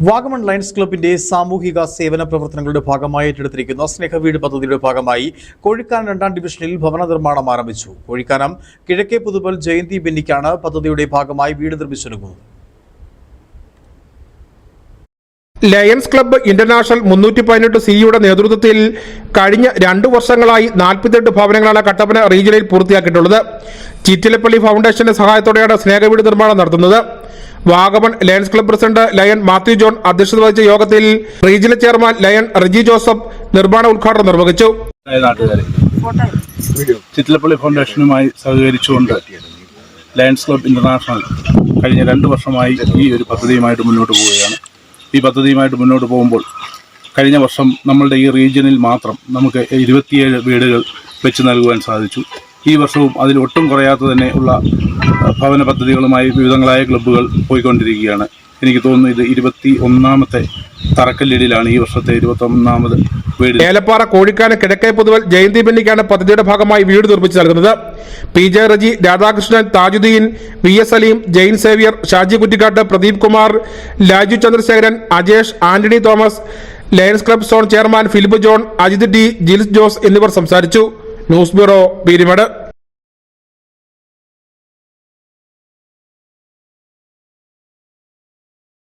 Vagamon lions ക്ലബിന്റെ സാമൂഹിക സേവന പ്രവർത്തനങ്ങളുടെ ഭാഗമായി ഏറ്റെടുത്തിരിക്കുന്ന സ്നേഹവീട് പദ്ധതിയുടെ ഭാഗമായി കോഴിക്കാനം 2ാം ഡിവിഷനിൽ ഭവന നിർമ്മാണം ആരംഭിച്ചു. കോഴിക്കാനം കിഴക്കേ പുതുപ്പൽ ജയന്തി ബെന്നിക്കാണ് പദ്ധതിയുടെ ഭാഗമായി വീട് നിർമ്മിച്ചൊരുങ്ങുന്നത്. ലയൺസ് ക്ലബ്ബ് ഇന്റർനാഷണൽ 318 സിയുടെ നേതൃത്വത്തിൽ കഴിഞ്ഞ 2 വർഷങ്ങളായി 48 ഭവനങ്ങളാണ് കട്ടപ്പന റീജിയനിൽ പൂർത്തിയാക്കിയിട്ടുള്ളത്. ചിറ്റിലപ്പള്ളി ഫൗണ്ടേഷന്റെ സഹായത്തോടെയാണ് സ്നേഹവീട് നിർമ്മാണം നടത്തുന്നത്. Vagamon lions club president lion Mathew John അധ്യക്ഷത വഹിച്ച യോഗത്തിൽ regional chairman lion Riji Joseph നിർമ്മാണ ഉദ്ഘാടനം നിർവഹിച്ചു. ചിറ്റിലപ്പള്ളി ഫൗണ്ടേഷനുമായി സഹകരിച്ചുകൊണ്ട് ലയൺസ് ക്ലബ്ബ് ഇന്റർനാഷണൽ കഴിഞ്ഞ 2 വർഷമായി ഈ ഒരു പദ്ധതിയുമായിട്ട് മുന്നോട്ട് പോവുകയാണ്. ഈ പദ്ധതിയുമായിട്ട് മുന്നോട്ട് പോകുമ്പോൾ കഴിഞ്ഞ വർഷം നമ്മളുടെ ഈ റീജിയനിൽ മാത്രം നമുക്ക് 27 വീടുകൾ വെച്ച് നൽകുവാൻ സാധിച്ചു. ഈ വർഷവും അതിൽ ഒട്ടും കുറയാതെ തന്നെ ഉള്ള ഭവന പദ്ധതികളുമായി വിവിധങ്ങളായ ക്ലബ്ബുകൾ പോയിക്കൊണ്ടിരിക്കുകയാണ്. എനിക്ക് തോന്നുന്നു ഇത് 21ാമത്തെ തറക്കല്ലിടിലാണ് ഈ വർഷത്തെ 21ാമത് വീട്. ഏലപ്പാറ കോഴിക്കാനം കിഴക്കേ പുതുവൽ ജയന്തി ബെന്നിക്കാണ് പദ്ധതിയുടെ ഭാഗമായി വീട് നിർമ്മിച്ചു നൽകുന്നത്. PJ Reji, Radhakrishnan, Tajuddeen, VS Saleem, Jain Xavier, Shaji Kuttikkattu, Pradeep Kumar, Laju Chandrasekharan, Ajesh, Antony Thomas, Lions Club zone chairman Philip John, Ajith D, Jils Jose എന്നിവർ സംസാരിച്ചു. News bureau, Peermade.